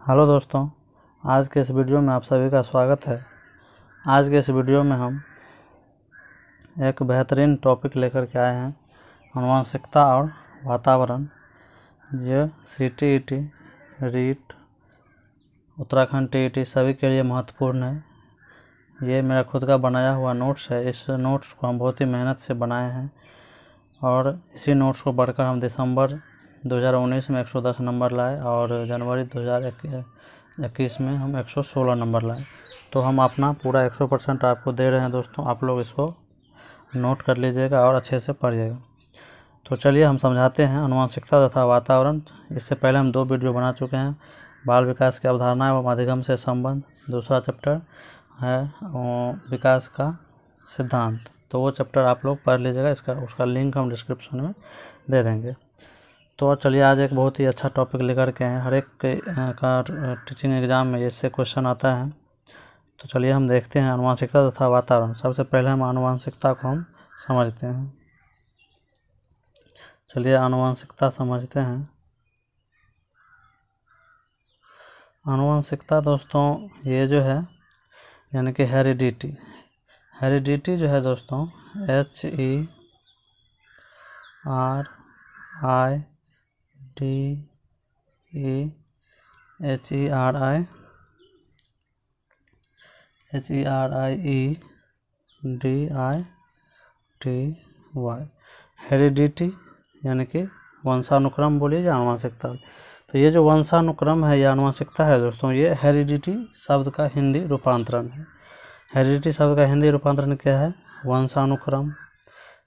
Hello दोस्तों, आज के इस वीडियो में आप सभी का स्वागत है। आज के इस वीडियो में हम एक बेहतरीन टॉपिक लेकर के आए हैं, आनुवंशिकता और वातावरण। ये CTET, रीट, उत्तराखंड TET सभी के लिए महत्वपूर्ण है। ये मेरा खुद का बनाया हुआ नोट्स है। इस नोट्स को हम बहुत ही मेहनत से बनाए हैं और इसी नोट्स को पढ़कर हम दिसंबर 2019 में 110 नंबर लाए और जनवरी 2021 में हम 116 नंबर लाए। तो हम अपना पूरा 100% आपको दे रहे हैं दोस्तों। आप लोग इसको नोट कर लीजिएगा और अच्छे से पढ़िएगा। तो चलिए हम समझाते हैं आनुवंशिकता तथा वातावरण। इससे पहले हम 2 वीडियो बना चुके हैं। बाल विकास की अवधारणा एवं अधिगम से संबंध, दूसरा चैप्टर है विकास का सिद्धांत। तो वो चैप्टर आप लोग पढ़ लीजिएगा। उसका लिंक हम डिस्क्रिप्शन में दे देंगे। तो चलिए आज एक बहुत ही अच्छा टॉपिक लेकर के हैं। हर एक का टीचिंग एग्ज़ाम में इससे क्वेश्चन आता है। तो चलिए हम देखते हैं आनुवंशिकता तथा वातावरण। सबसे पहले हम आनुवंशिकता को हम समझते हैं। चलिए आनुवंशिकता समझते हैं। आनुवंशिकता दोस्तों ये जो है यानी कि हेरिडिटी जो है दोस्तों HERIDITY हेरिडिटी यानी कि वंशानुक्रम बोलिए या आनुवंशिकता। तो ये जो वंशानुक्रम है या आनुवंशिकता है दोस्तों, ये हेरिडिटी शब्द का हिंदी रूपांतरण है। हेरिडिटी शब्द का हिंदी रूपांतरण क्या है? वंशानुक्रम।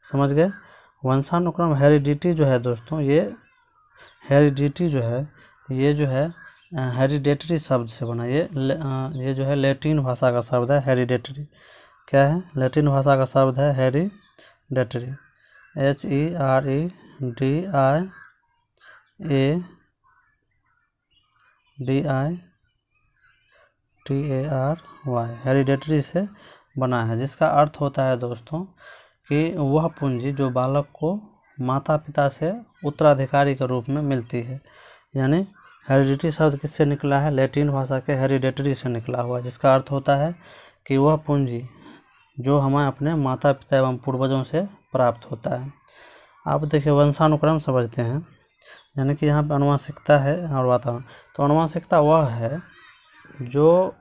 समझ गए? वंशानुक्रम हेरिडिटी जो है दोस्तों, ये हेरिडिटी जो है हेरिडेटरी शब्द से बना। ये जो है लैटिन भाषा का शब्द है हेरिडेटरी। क्या है? लैटिन भाषा का शब्द है हेरिडेटरी। HERIDITARY हेरिडेटरी से बना है, जिसका अर्थ होता है दोस्तों कि वह पूंजी जो बालक को माता पिता से उत्तराधिकारी के रूप में मिलती है। यानी हेरिडिटी शब्द किससे निकला है? लैटिन भाषा के हेरिडेटरी से निकला हुआ, जिसका अर्थ होता है कि वह पूंजी जो हमें अपने माता पिता एवं पूर्वजों से प्राप्त होता है। आप देखिए वंशानुक्रम समझते हैं, यानी कि यहाँ पर आनुवंशिकता है और वातावरण। तो आनुवंशिकता वह है जो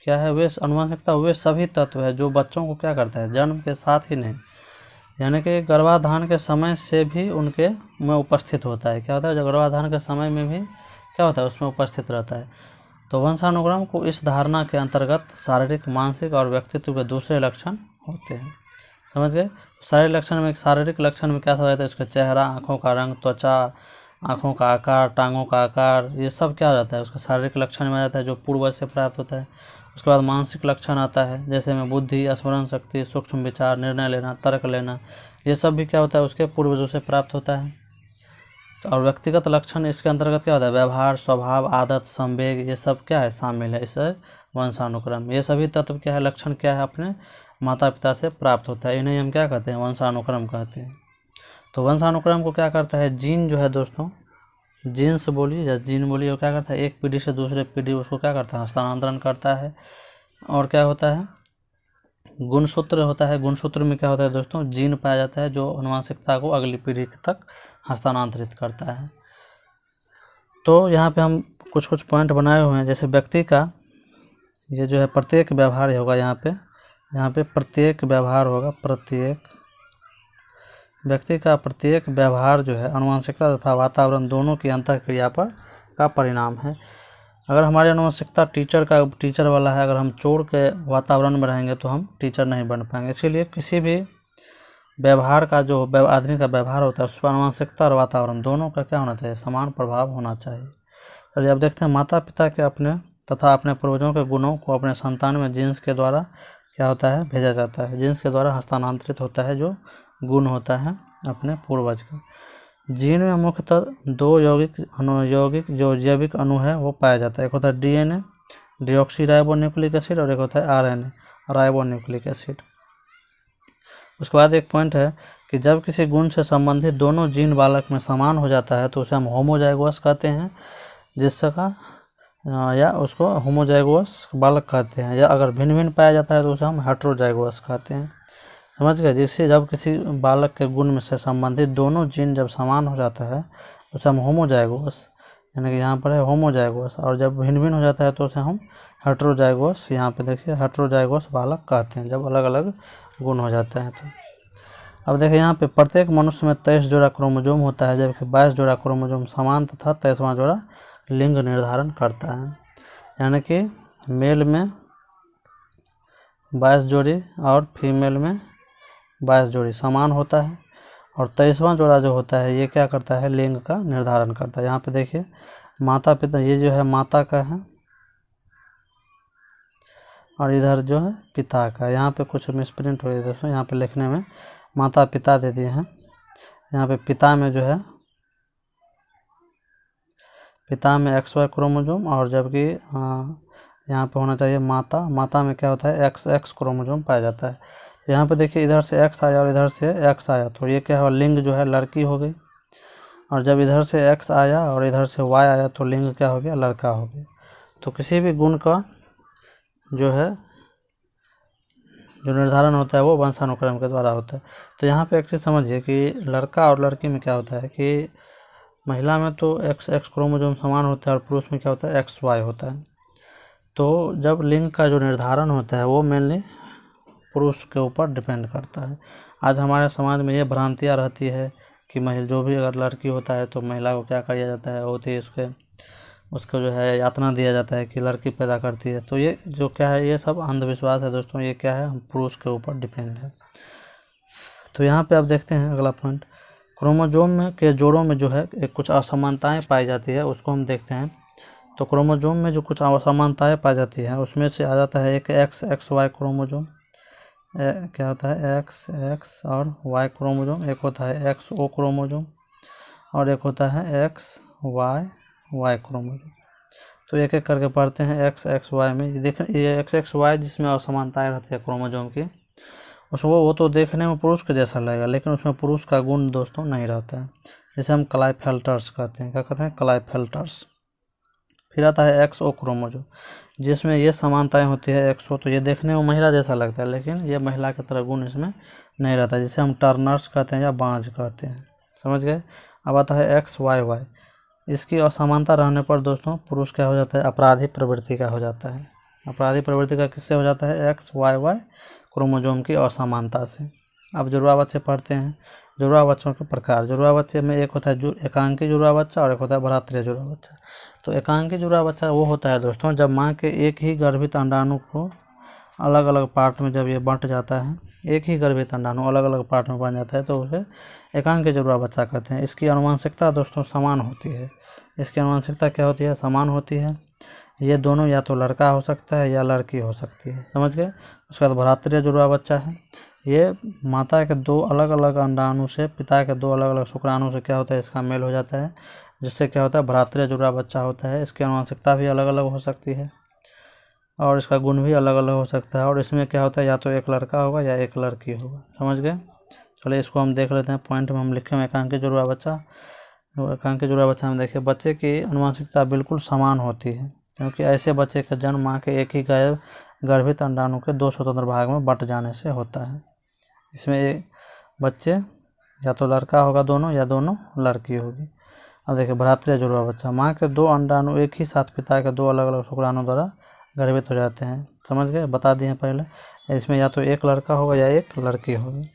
क्या है? वे आनुवंशिकता वे सभी तत्व है जो बच्चों को क्या करता है? जन्म के साथ ही नहीं, यानी कि गर्भाधान के समय से भी उनके में उपस्थित होता है। क्या होता है? जो गर्भाधान के समय में भी क्या होता है? उसमें उपस्थित रहता है। तो वंशानुक्रम को इस धारणा के अंतर्गत शारीरिक, मानसिक और व्यक्तित्व के दूसरे लक्षण होते हैं। समझ गए? शारीरिक लक्षण में क्या सब रहता है? उसका चेहरा, आँखों का रंग, त्वचा, आँखों का आकार, टांगों का आकार, ये सब क्या रहता है? उसका शारीरिक लक्षण में आता है जो पूर्वज से प्राप्त होता है। उसके बाद मानसिक लक्षण आता है, जैसे में बुद्धि, स्मरण शक्ति, सूक्ष्म विचार, निर्णय लेना, तर्क लेना, ये सब भी क्या होता है? उसके पूर्वजों से प्राप्त होता है। और व्यक्तिगत लक्षण इसके अंतर्गत क्या होता है? व्यवहार, स्वभाव, आदत, संवेग, ये सब क्या है? शामिल है इस वंशानुक्रम। ये सभी तत्व क्या है? लक्षण क्या है? अपने माता पिता से प्राप्त होता है। इन्हें हम क्या कहते हैं? वंशानुक्रम कहते हैं। तो वंशानुक्रम को क्या करता है? जीन जो है दोस्तों, जीन्स बोलिए या जीन बोलिए, वो क्या करता है? एक पीढ़ी से दूसरे पीढ़ी उसको क्या करता है? स्थानांतरण करता है। और क्या होता है? गुणसूत्र होता है। गुणसूत्र में क्या होता है दोस्तों? जीन पाया जाता है जो आनुवंशिकता को अगली पीढ़ी तक हस्तांतरित करता है। तो यहाँ पे हम कुछ पॉइंट बनाए हुए हैं, जैसे व्यक्ति का ये जो है प्रत्येक व्यवहार होगा। यहाँ पे प्रत्येक व्यवहार होगा। प्रत्येक व्यक्ति का प्रत्येक व्यवहार जो है आनुवंशिकता तथा वातावरण दोनों की अंतःक्रिया पर का परिणाम है। अगर हमारी आनुवंशिकता टीचर वाला है, अगर हम चोर के वातावरण में रहेंगे तो हम टीचर नहीं बन पाएंगे। इसीलिए किसी भी व्यवहार का जो आदमी का व्यवहार होता है उस पर आनुवंशिकता और वातावरण दोनों का क्या होना चाहिए? समान प्रभाव होना चाहिए। चलिए अब देखते हैं माता पिता के अपने पूर्वजों के गुणों को अपने संतान में जीन्स के द्वारा क्या होता है? भेजा जाता है। जीन्स के द्वारा हस्तांतरित होता है जो गुण होता है अपने पूर्वज का। जीन में मुख्यतः 2 यौगिक जो जैविक अणु है वो पाया जाता है। एक होता है DNA, डीऑक्सीराइबोन्यूक्लिक एसिड, और एक होता है RNA, राइबोन्यूक्लिक एसिड। उसके बाद एक पॉइंट है कि जब किसी गुण से संबंधित दोनों जीन बालक में समान हो जाता है तो उसे हम होमोजाइगोस कहते हैं। जिसका या उसको होमोजाइगोस बालक कहते हैं, या अगर भिन्न भिन्न पाया जाता है तो उसे हम हेटेरोजाइगोस कहते हैं। समझ गए। जिससे जब किसी बालक के गुण में से संबंधित दोनों जीन जब समान हो जाता है तो उसे हम होमोजाइगोस, यानी कि यहाँ पर है होमोजाइगोस, और जब भिन्न भिन्न हो जाता है तो उसे हम हेटेरोजाइगोस, यहाँ पे देखिए हेटेरोजाइगोस बालक कहते हैं, जब अलग अलग गुण हो जाते हैं तो। अब देखिए यहाँ पे प्रत्येक मनुष्य में 23 जोड़ा क्रोमोजोम होता है, जबकि 22 जोड़ा क्रोमोजोम समान तथा 23वां जोड़ा लिंग निर्धारण करता है। यानी कि मेल में 22 जोड़ी और फीमेल में 22 जोड़ी समान होता है, और 23वां जोड़ा जो होता है ये क्या करता है, लिंग का निर्धारण करता है। यहाँ पे देखिए माता पिता, ये जो है माता का है और इधर जो है पिता का। यहाँ पे कुछ मिसप्रिंट हो गई दोस्तों, यहाँ पे लिखने में माता पिता दे दिए हैं, यहाँ पे पिता में जो है पिता में XY क्रोमोजोम, और जबकि यहाँ पे होना चाहिए माता में क्या होता है XX क्रोमोजोम पाया जाता है। यहाँ पे देखिए इधर से X आया और इधर से X आया, तो ये क्या हुआ, लिंग जो है लड़की हो गई, और जब इधर से X आया और इधर से Y आया तो लिंग क्या हो गया, लड़का हो गया। तो किसी भी गुण का जो है जो निर्धारण होता है वो वंशानुक्रम के द्वारा होता है। तो यहाँ पे एक चीज़ समझिए कि लड़का और लड़की में क्या होता है कि महिला में तो XX क्रोमोजोम समान होता है और पुरुष में क्या होता है XY होता है। तो जब लिंग का जो निर्धारण होता है वो मेनली पुरुष के ऊपर डिपेंड करता है। आज हमारे समाज में ये भ्रांतियाँ रहती है कि महिला जो भी अगर लड़की होता है तो महिला को क्या किया जाता है, होती है उसको जो है यातना दिया जाता है कि लड़की पैदा करती है। तो ये जो क्या है, ये सब अंधविश्वास है दोस्तों, ये क्या है, पुरुष के ऊपर डिपेंड है। तो यहाँ पे आप देखते हैं अगला पॉइंट, क्रोमोजोम में के जोड़ों में जो है एक कुछ असमानताएं पाई जाती है, उसको हम देखते हैं। तो क्रोमोजोम में जो कुछ असमानताएं पाई जाती है उसमें से आ जाता है एक XY क्रोमोजोम, क्या होता है XX और Y क्रोमोजोम, एक होता है XO क्रोमोजोम, और एक होता है XY क्रोमोजोम। तो एक एक करके पढ़ते हैं। XY में देखें, ये XY जिसमें असमानताएं रहती है क्रोमोजोम की, उसको वो तो देखने में पुरुष के जैसा लगेगा, लेकिन उसमें पुरुष का गुण दोस्तों नहीं रहता है, जिसे हम क्लाइफेल्टर्स कहते हैं। क्या कहते हैं, क्लाइफेल्टर्स। फिर आता है XO क्रोमोजोम, जिसमें ये समानताएं होती है XO, तो ये देखने में महिला जैसा लगता है लेकिन ये महिला की तरह गुण इसमें नहीं रहता, जिसे हम टर्नर्स कहते हैं या बांझ कहते हैं। समझ गए। अब आता है XYY, इसकी असमानता रहने पर दोस्तों पुरुष क्या हो जाता है, अपराधी प्रवृत्ति का हो जाता है। अपराधी प्रवृत्ति का किससे हो जाता है, XYY क्रोमोजोम की असमानता से। अब जुड़वा बच्चे पढ़ते हैं। जुड़वा बच्चों के प्रकार, जुड़वा बच्चे में एक होता है एकांकी जुड़वा बच्चा और एक होता है भ्रातृय जुड़वा बच्चा। तो एकांकी जुड़वा बच्चा वो होता है दोस्तों जब माँ के एक ही गर्भित अंडाणु को अलग अलग पार्ट में जब ये बंट जाता है, एक ही गर्भित अंडाणु अलग अलग पार्ट में बन जाता है तो उसे एकांकी जुड़वा बच्चा कहते हैं। इसकी आनुवंशिकता दोस्तों समान होती है। इसकी आनुवंशिकता क्या होती है, समान होती है। ये दोनों या तो लड़का हो सकता है या लड़की हो सकती है। समझ गए। उसके बाद भ्रातृय जुड़वा बच्चा है, ये माता के दो अलग अलग अंडाणु से पिता के दो अलग अलग शुक्राणु से क्या होता है, इसका मेल हो जाता है, जिससे क्या होता है भ्रातृय जुड़वा बच्चा होता है। इसकी आनुवंशिकता भी अलग अलग हो सकती है और इसका गुण भी अलग अलग हो सकता है, और इसमें क्या होता है या तो एक लड़का होगा या एक लड़की होगा। समझ गए। चलिए इसको हम देख लेते हैं। पॉइंट में हम लिखे हुए एकांकी जुड़वा बच्चा। एकांकी जुड़वा बच्चा में देखिए बच्चे की आनुवंशिकता बिल्कुल समान होती है, क्योंकि ऐसे बच्चे का जन्म माँ के एक ही गर्भित अंडाणु के दो स्वतंत्र भाग में बंट जाने से होता है। इसमें एक बच्चे या तो लड़का होगा दोनों या दोनों लड़की होगी। अब देखिए भ्रातृय जुड़वा बच्चा, माँ के दो अंडाणु एक ही साथ पिता के दो अलग अलग शुक्राणु द्वारा गर्भित हो जाते हैं। समझ गए, बता दिए पहले। इसमें या तो एक लड़का होगा या एक लड़की होगी।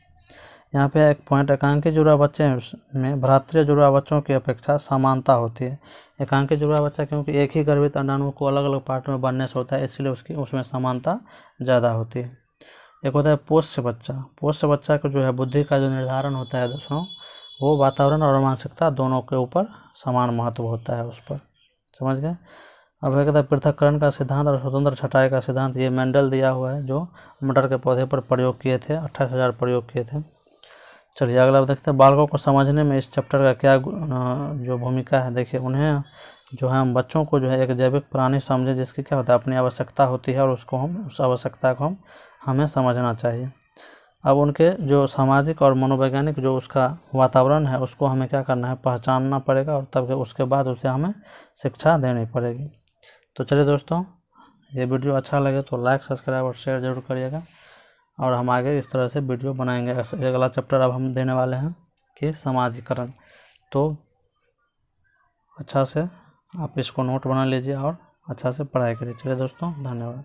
यहाँ पे एक पॉइंट, एकांकी जुड़वा बच्चे में भ्रातृय जुड़वा बच्चों की अपेक्षा समानता होती है। एकांकी जुड़वा बच्चा क्योंकि एक ही गर्भित अंडाणु को अलग अलग पार्ट में बनने से होता है, इसलिए उसमें समानता ज़्यादा होती है। एक होता है पोष्य बच्चा। पोष्य बच्चा को जो है बुद्धि का जो निर्धारण होता है दोस्तों, वो वातावरण और मानसिकता दोनों के ऊपर समान महत्व होता है उस पर। समझ गए। अब है कहता है पृथक्करण का सिद्धांत और स्वतंत्र छँटाई का सिद्धांत, ये मेंडल दिया हुआ है जो मटर के पौधे पर प्रयोग किए थे, 28,000 प्रयोग किए थे। चलिए अगला देखते हैं, बालकों को समझने में इस चैप्टर का क्या जो भूमिका है। देखिए उन्हें जो है हम बच्चों को जो है एक जैविक प्राणी समझे, जिसकी क्या होता है अपनी आवश्यकता होती है, और उसको हम उस आवश्यकता को हमें समझना चाहिए। अब उनके जो सामाजिक और मनोवैज्ञानिक जो उसका वातावरण है उसको हमें क्या करना है, पहचानना पड़ेगा, और तब उसके बाद उसे हमें शिक्षा देनी पड़ेगी। तो चलिए दोस्तों, ये वीडियो अच्छा लगे तो लाइक, सब्सक्राइब और शेयर जरूर करिएगा, और हम आगे इस तरह से वीडियो बनाएंगे। अगला चैप्टर अब हम देने वाले हैं कि समाजीकरण। तो अच्छा से आप इसको नोट बना लीजिए और अच्छा से पढ़ाई करिए। चलिए दोस्तों, धन्यवाद।